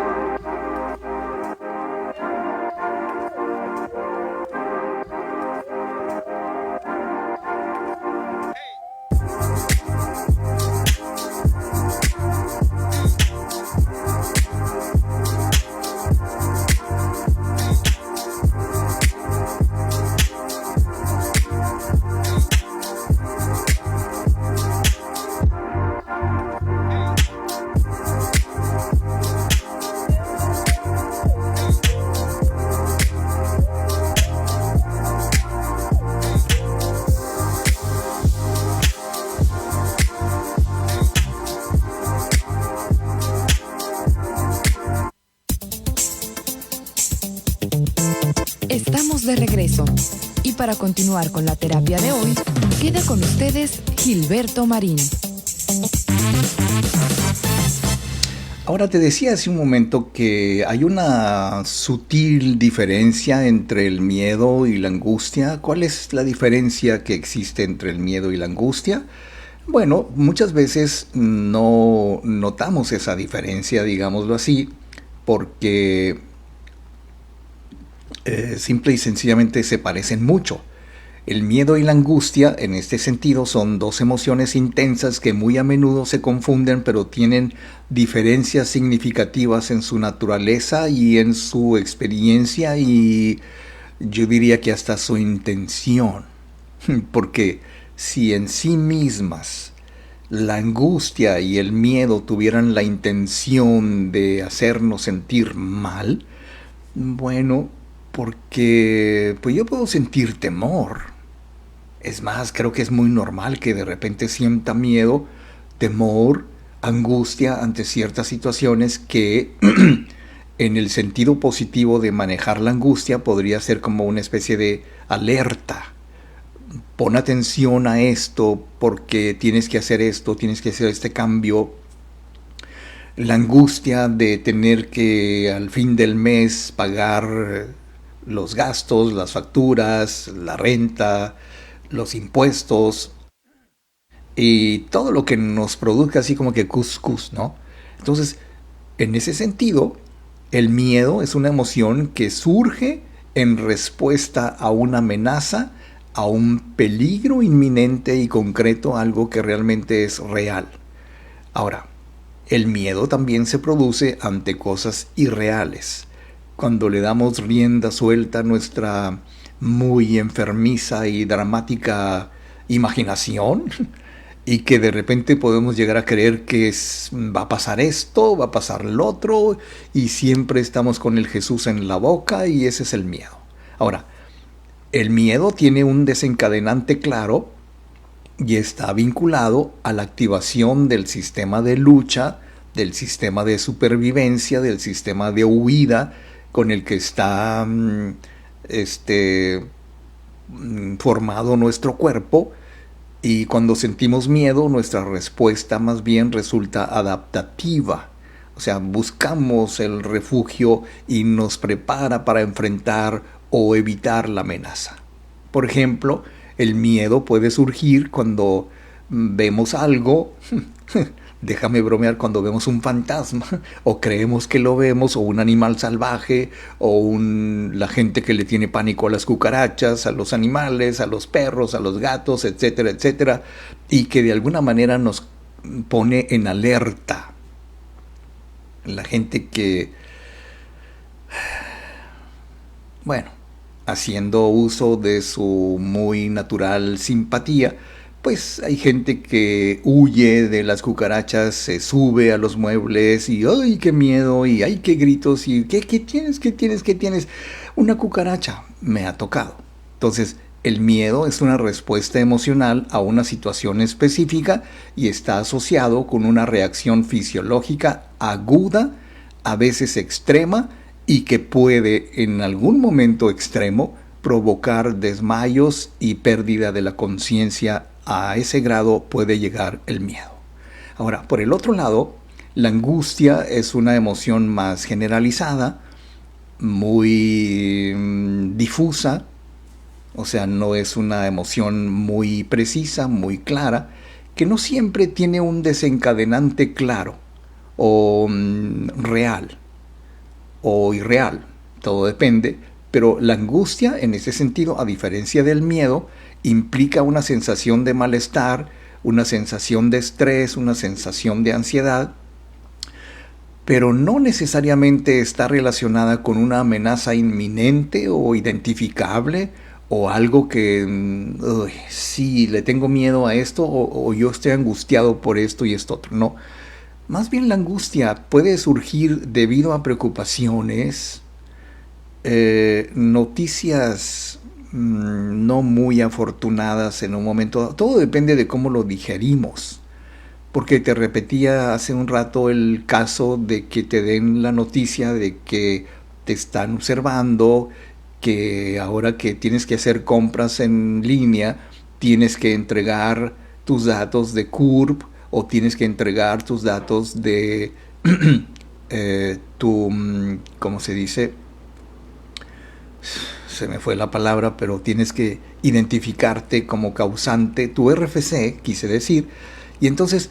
Estamos de regreso y para continuar con la terapia de hoy, queda con ustedes Gilberto Marín. Ahora te decía hace un momento que hay una sutil diferencia entre el miedo y la angustia. ¿Cuál es la diferencia que existe entre el miedo y la angustia? Bueno, muchas veces no notamos esa diferencia, digámoslo así, porque simple y sencillamente se parecen mucho. El miedo y la angustia, en este sentido, son dos emociones intensas que muy a menudo se confunden, pero tienen diferencias significativas en su naturaleza y en su experiencia, y yo diría que hasta su intención. Porque si en sí mismas la angustia y el miedo tuvieran la intención de hacernos sentir mal, bueno, porque pues yo puedo sentir temor. Es más, creo que es muy normal que de repente sienta miedo, temor, angustia ante ciertas situaciones que en el sentido positivo de manejar la angustia podría ser como una especie de alerta. Pon atención a esto porque tienes que hacer esto, tienes que hacer este cambio. La angustia de tener que al fin del mes pagar los gastos, las facturas, la renta, los impuestos y todo lo que nos produzca así como que cuscús, ¿no? Entonces, en ese sentido, el miedo es una emoción que surge en respuesta a una amenaza, a un peligro inminente y concreto, algo que realmente es real. Ahora, el miedo también se produce ante cosas irreales. Cuando le damos rienda suelta a nuestra muy enfermiza y dramática imaginación, y que de repente podemos llegar a creer que va a pasar esto, va a pasar lo otro, y siempre estamos con el Jesús en la boca, y ese es el miedo. Ahora, el miedo tiene un desencadenante claro y está vinculado a la activación del sistema de lucha, del sistema de supervivencia, del sistema de huida con el que está formado nuestro cuerpo. Y cuando sentimos miedo, nuestra respuesta más bien resulta adaptativa. O sea, buscamos el refugio y nos prepara para enfrentar o evitar la amenaza. Por ejemplo, el miedo puede surgir cuando vemos algo, déjame bromear, cuando vemos un fantasma, o creemos que lo vemos, o un animal salvaje, o la gente que le tiene pánico a las cucarachas, a los animales, a los perros, a los gatos, etcétera, etcétera, y que de alguna manera nos pone en alerta. La gente que, bueno, haciendo uso de su muy natural simpatía, pues hay gente que huye de las cucarachas, se sube a los muebles y ¡ay, qué miedo! Y ¡ay, qué gritos! Y ¿qué tienes? ¿Qué tienes? ¿Qué tienes? Una cucaracha me ha tocado. Entonces, el miedo es una respuesta emocional a una situación específica y está asociado con una reacción fisiológica aguda, a veces extrema, y que puede en algún momento extremo provocar desmayos y pérdida de la conciencia. A ese grado puede llegar el miedo. Ahora, por el otro lado, la angustia es una emoción más generalizada, muy difusa, o sea, no es una emoción muy precisa, muy clara, que no siempre tiene un desencadenante claro o real o irreal, todo depende, pero la angustia en ese sentido, a diferencia del miedo, implica una sensación de malestar, una sensación de estrés, una sensación de ansiedad, pero no necesariamente está relacionada con una amenaza inminente o identificable o algo que, sí, le tengo miedo a esto o yo estoy angustiado por esto y esto otro. No, más bien la angustia puede surgir debido a preocupaciones, noticias no muy afortunadas en un momento. Todo depende de cómo lo digerimos. Porque te repetía hace un rato el caso de que te den la noticia de que te están observando, que ahora que tienes que hacer compras en línea, tienes que entregar tus datos de CURP o tienes que entregar tus datos de ¿cómo se dice? Se me fue la palabra, pero tienes que identificarte como causante, tu RFC, quise decir. Y entonces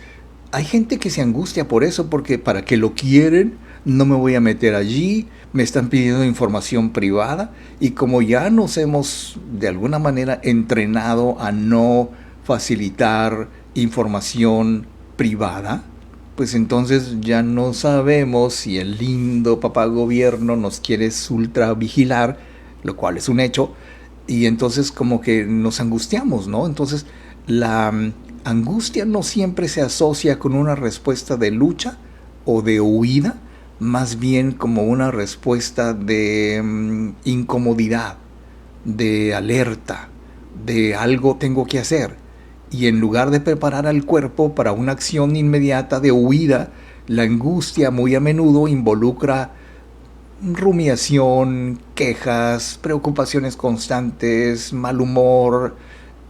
hay gente que se angustia por eso, porque para qué lo quieren, no me voy a meter allí, me están pidiendo información privada, y como ya nos hemos de alguna manera entrenado a no facilitar información privada, pues entonces ya no sabemos si el lindo papá gobierno nos quiere ultra vigilar, lo cual es un hecho, y entonces como que nos angustiamos, ¿no? Entonces la angustia no siempre se asocia con una respuesta de lucha o de huida, más bien como una respuesta de incomodidad, de alerta, de algo tengo que hacer. Y en lugar de preparar al cuerpo para una acción inmediata de huida, la angustia muy a menudo involucra rumiación, quejas, preocupaciones constantes, mal humor,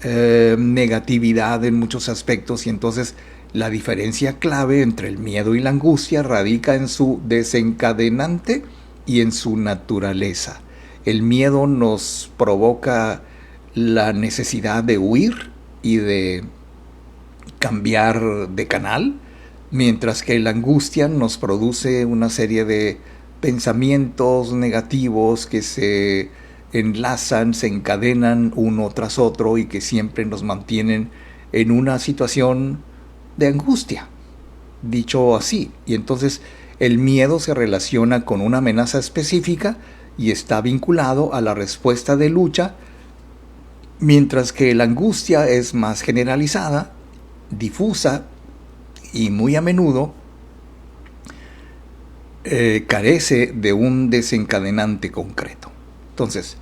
negatividad en muchos aspectos. Y entonces la diferencia clave entre el miedo y la angustia radica en su desencadenante y en su naturaleza. El miedo nos provoca la necesidad de huir y de cambiar de canal, mientras que la angustia nos produce una serie de pensamientos negativos que se enlazan, se encadenan uno tras otro y que siempre nos mantienen en una situación de angustia, dicho así. Y entonces el miedo se relaciona con una amenaza específica y está vinculado a la respuesta de lucha, mientras que la angustia es más generalizada, difusa y muy a menudo carece de un desencadenante concreto. Entonces,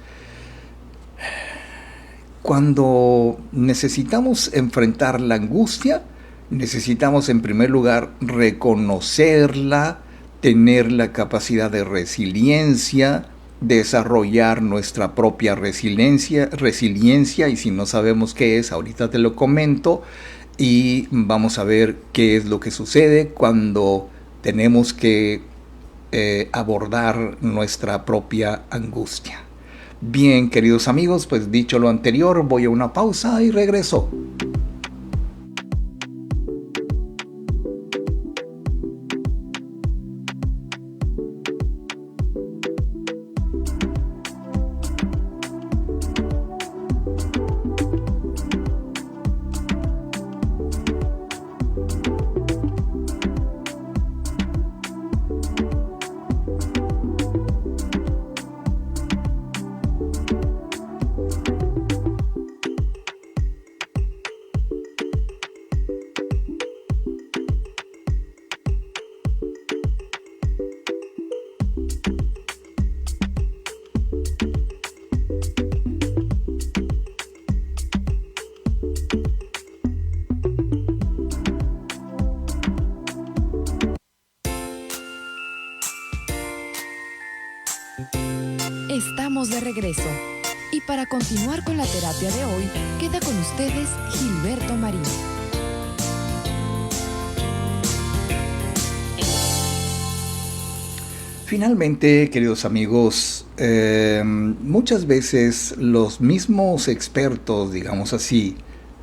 cuando necesitamos enfrentar la angustia, necesitamos en primer lugar reconocerla, tener la capacidad de resiliencia, desarrollar nuestra propia resiliencia, y si no sabemos qué es, ahorita te lo comento, y vamos a ver qué es lo que sucede cuando tenemos que abordar nuestra propia angustia. Bien, queridos amigos, pues dicho lo anterior, voy a una pausa y regreso. Estamos de regreso. Y para continuar con la terapia de hoy, queda con ustedes Gilberto Marín. Finalmente, queridos amigos, muchas veces los mismos expertos, digamos así,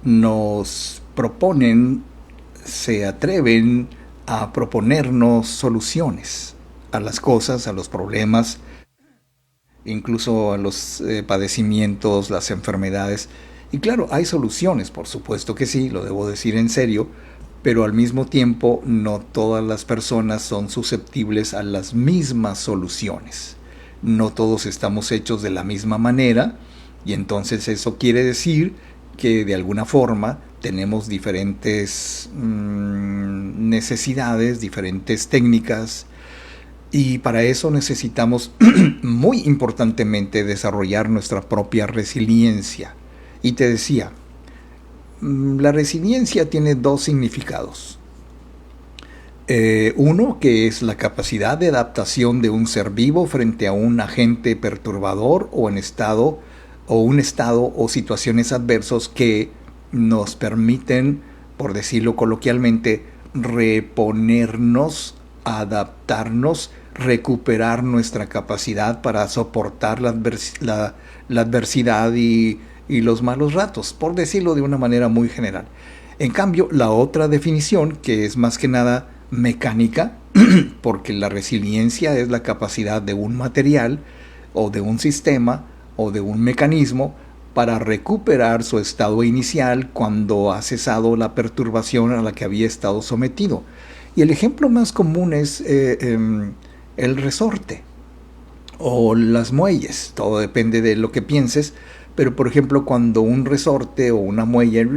nos proponen, se atreven a proponernos soluciones a las cosas, a los problemas, incluso a los padecimientos, las enfermedades. Y claro, hay soluciones, por supuesto que sí, lo debo decir en serio, pero al mismo tiempo no todas las personas son susceptibles a las mismas soluciones. No todos estamos hechos de la misma manera, y entonces eso quiere decir que de alguna forma tenemos diferentes necesidades, diferentes técnicas, y para eso necesitamos muy importantemente desarrollar nuestra propia resiliencia. Y te decía, la resiliencia tiene dos significados. Uno, que es la capacidad de adaptación de un ser vivo frente a un agente perturbador o un estado o situaciones adversos que nos permiten, por decirlo coloquialmente, reponernos, adaptarnos, recuperar nuestra capacidad para soportar la adversidad y los malos ratos, por decirlo de una manera muy general. En cambio, la otra definición, que es más que nada mecánica, porque la resiliencia es la capacidad de un material o de un sistema o de un mecanismo para recuperar su estado inicial cuando ha cesado la perturbación a la que había estado sometido. Y el ejemplo más común es el resorte o las muelles, todo depende de lo que pienses, pero por ejemplo cuando un resorte o una muelle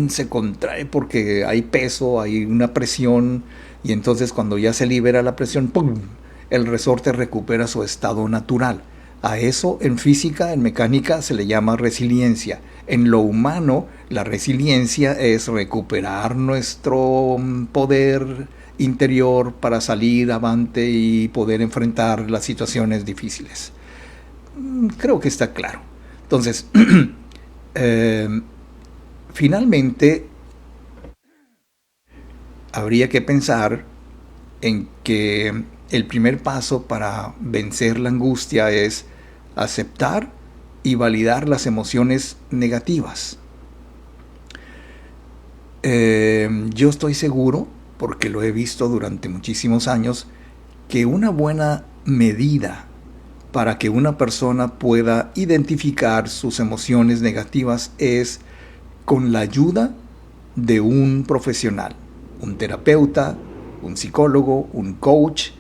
se contrae porque hay peso, hay una presión, y entonces cuando ya se libera la presión, ¡pum!, el resorte recupera su estado natural. A eso en física, en mecánica, se le llama resiliencia. En lo humano, la resiliencia es recuperar nuestro poder interior para salir avante y poder enfrentar las situaciones difíciles. Creo que está claro. Entonces, finalmente, habría que pensar en que el primer paso para vencer la angustia es aceptar y validar las emociones negativas. Yo estoy seguro, porque lo he visto durante muchísimos años, que una buena medida para que una persona pueda identificar sus emociones negativas es con la ayuda de un profesional, un terapeuta, un psicólogo, un coach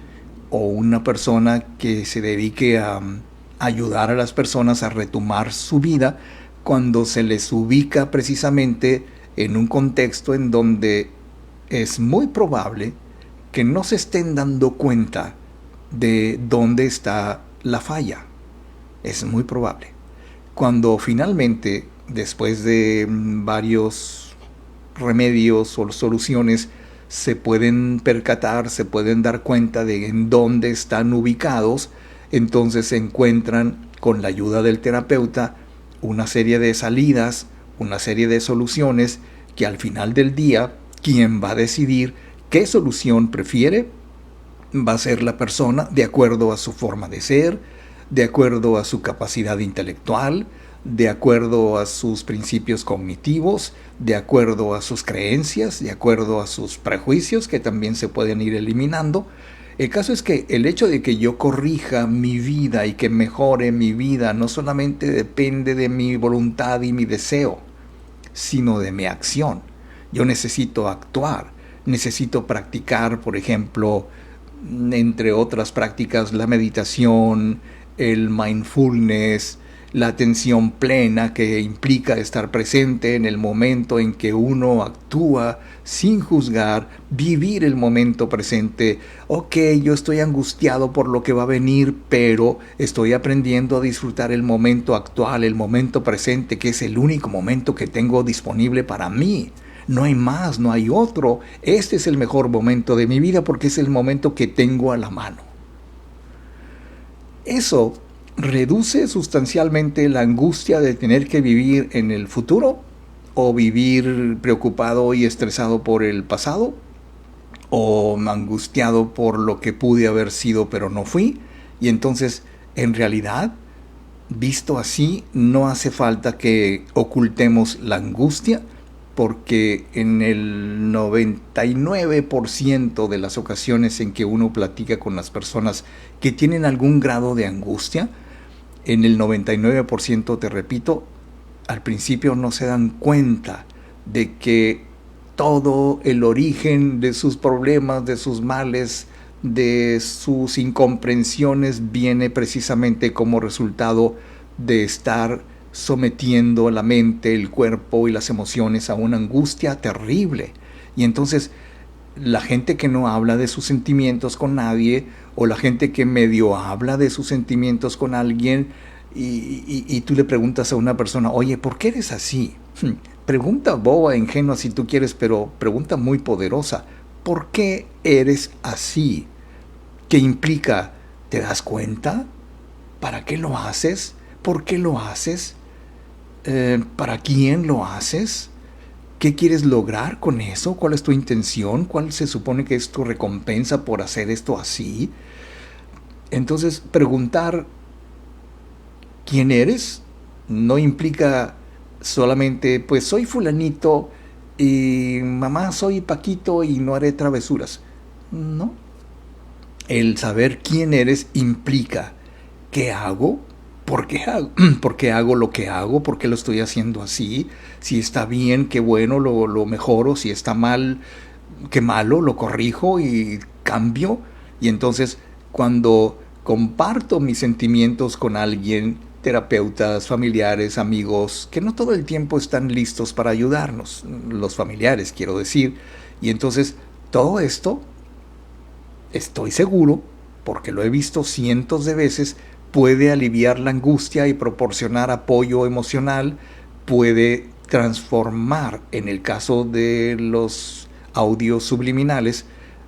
o una persona que se dedique a ayudar a las personas a retomar su vida cuando se les ubica precisamente en un contexto en donde es muy probable que no se estén dando cuenta de dónde está la falla. Es muy probable. Cuando finalmente, después de varios remedios o soluciones, se pueden percatar, se pueden dar cuenta de en dónde están ubicados, entonces se encuentran con la ayuda del terapeuta una serie de salidas, una serie de soluciones que al final del día, quien va a decidir qué solución prefiere va a ser la persona de acuerdo a su forma de ser, de acuerdo a su capacidad intelectual, de acuerdo a sus principios cognitivos, de acuerdo a sus creencias, de acuerdo a sus prejuicios que también se pueden ir eliminando. El caso es que el hecho de que yo corrija mi vida y que mejore mi vida no solamente depende de mi voluntad y mi deseo, sino de mi acción. Yo necesito actuar, necesito practicar, por ejemplo, entre otras prácticas, la meditación, el mindfulness, la atención plena, que implica estar presente en el momento en que uno actúa sin juzgar, vivir el momento presente. Ok, yo estoy angustiado por lo que va a venir, pero estoy aprendiendo a disfrutar el momento actual, el momento presente, que es el único momento que tengo disponible para mí. No hay más, no hay otro. Este es el mejor momento de mi vida porque es el momento que tengo a la mano. Eso reduce sustancialmente la angustia de tener que vivir en el futuro o vivir preocupado y estresado por el pasado o angustiado por lo que pude haber sido pero no fui. Y entonces, en realidad, visto así, no hace falta que ocultemos la angustia, porque en el 99% de las ocasiones en que uno platica con las personas que tienen algún grado de angustia, en el 99%, te repito, al principio no se dan cuenta de que todo el origen de sus problemas, de sus males, de sus incomprensiones viene precisamente como resultado de estar sometiendo la mente, el cuerpo y las emociones a una angustia terrible. Y entonces la gente que no habla de sus sentimientos con nadie, o la gente que medio habla de sus sentimientos con alguien, y tú le preguntas a una persona, oye, ¿por qué eres así? Pregunta boba, ingenua si tú quieres, pero pregunta muy poderosa. ¿Por qué eres así? ¿Qué implica? ¿Te das cuenta? ¿Para qué lo haces? ¿Por qué lo haces? ¿Para quién lo haces? ¿Qué quieres lograr con eso? ¿Cuál es tu intención? ¿Cuál se supone que es tu recompensa por hacer esto así? Entonces, preguntar quién eres no implica solamente, pues soy fulanito y mamá soy Paquito y no haré travesuras. No. El saber quién eres implica qué hago, por qué hago lo que hago, por qué lo estoy haciendo así, si está bien, qué bueno, lo mejoro, si está mal, qué malo, lo corrijo y cambio. Y entonces, cuando comparto mis sentimientos con alguien, terapeutas, familiares, amigos, que no todo el tiempo están listos para ayudarnos, los familiares quiero decir, y entonces todo esto, estoy seguro, porque lo he visto cientos de veces, puede aliviar la angustia y proporcionar apoyo emocional, puede transformar, en el caso de los audios subliminales,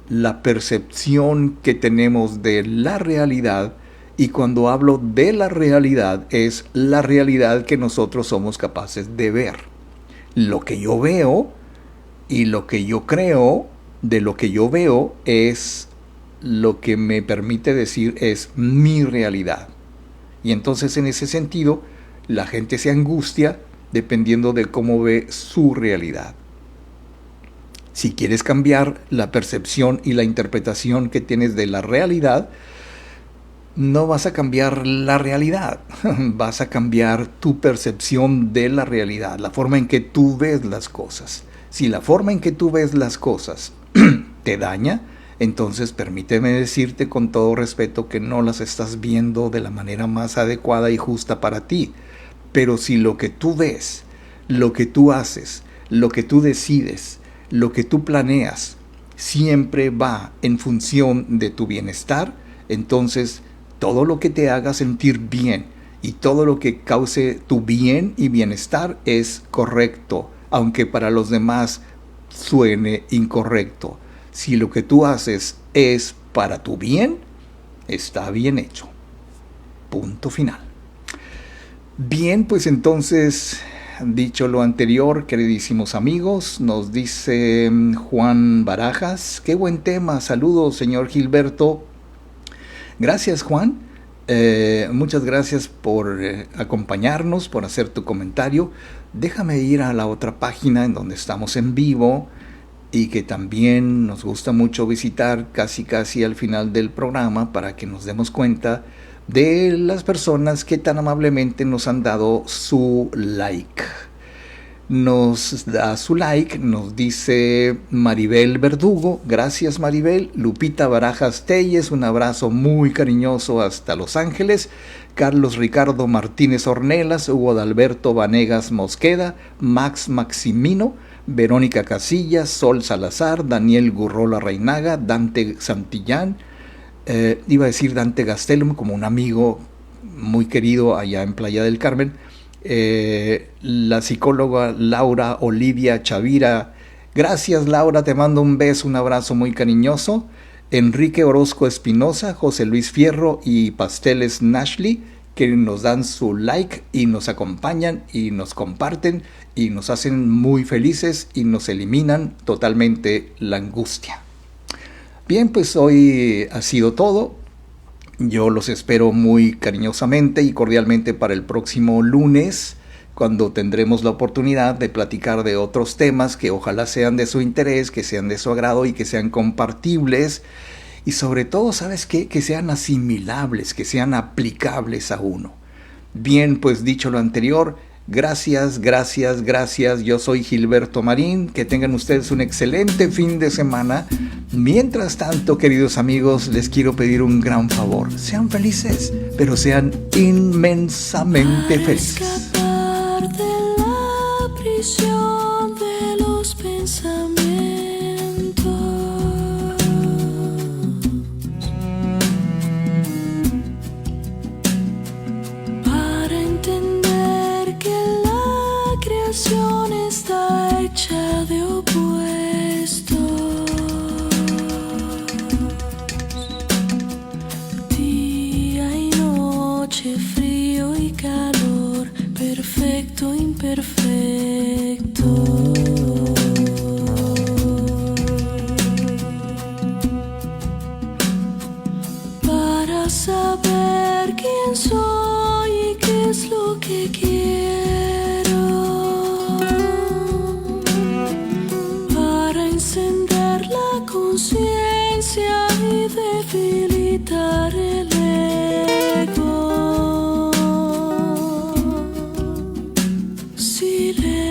la percepción que tenemos de la realidad. Y cuando hablo de la realidad, es la realidad que nosotros somos capaces de ver. Lo que yo veo y lo que yo creo de lo que yo veo es lo que me permite decir es mi realidad. Y entonces, en ese sentido, la gente se angustia dependiendo de cómo ve su realidad. Si quieres cambiar la percepción y la interpretación que tienes de la realidad, no vas a cambiar la realidad, vas a cambiar tu percepción de la realidad, la forma en que tú ves las cosas. Si la forma en que tú ves las cosas te daña, entonces permíteme decirte con todo respeto que no las estás viendo de la manera más adecuada y justa para ti. Pero si lo que tú ves, lo que tú haces, lo que tú decides, lo que tú planeas, siempre va en función de tu bienestar, entonces todo lo que te haga sentir bien y todo lo que cause tu bien y bienestar es correcto, aunque para los demás suene incorrecto. Si lo que tú haces es para tu bien, está bien hecho. Punto final. Bien, pues entonces, dicho lo anterior, queridísimos amigos, nos dice Juan Barajas, qué buen tema, saludos señor Gilberto. Gracias Juan, muchas gracias por acompañarnos, por hacer tu comentario. Déjame ir a la otra página en donde estamos en vivo y que también nos gusta mucho visitar casi al final del programa para que nos demos cuenta de las personas que tan amablemente nos han dado su like. Nos da su like, nos dice Maribel Verdugo, gracias Maribel. Lupita Barajas Telles, un abrazo muy cariñoso hasta Los Ángeles. Carlos Ricardo Martínez Ornelas, Hugo Adalberto Vanegas Mosqueda, Max Maximino, Verónica Casillas, Sol Salazar, Daniel Gurrola Reinaga, Dante Santillán, iba a decir Dante Gastelum, como un amigo muy querido allá en Playa del Carmen, la psicóloga Laura Olivia Chavira, gracias Laura, te mando un beso, un abrazo muy cariñoso. Enrique Orozco Espinosa, José Luis Fierro y Pasteles Nashley, que nos dan su like y nos acompañan y nos comparten y nos hacen muy felices y nos eliminan totalmente la angustia. Bien, pues hoy ha sido todo. Yo los espero muy cariñosamente y cordialmente para el próximo lunes, cuando tendremos la oportunidad de platicar de otros temas que ojalá sean de su interés, que sean de su agrado y que sean compartibles. Y sobre todo, ¿sabes qué? Que sean asimilables, que sean aplicables a uno. Bien, pues dicho lo anterior, gracias. Yo soy Gilberto Marín. Que tengan ustedes un excelente fin de semana. Mientras tanto, queridos amigos, les quiero pedir un gran favor. Sean felices, pero sean inmensamente felices. Escapar de la prisión de los pensamientos. Está hecha de opuestos, día y noche, frío y calor, perfecto, imperfecto. Para saber quién soy y qué es lo que quiero, encender la conciencia y debilitar el ego. Silencio.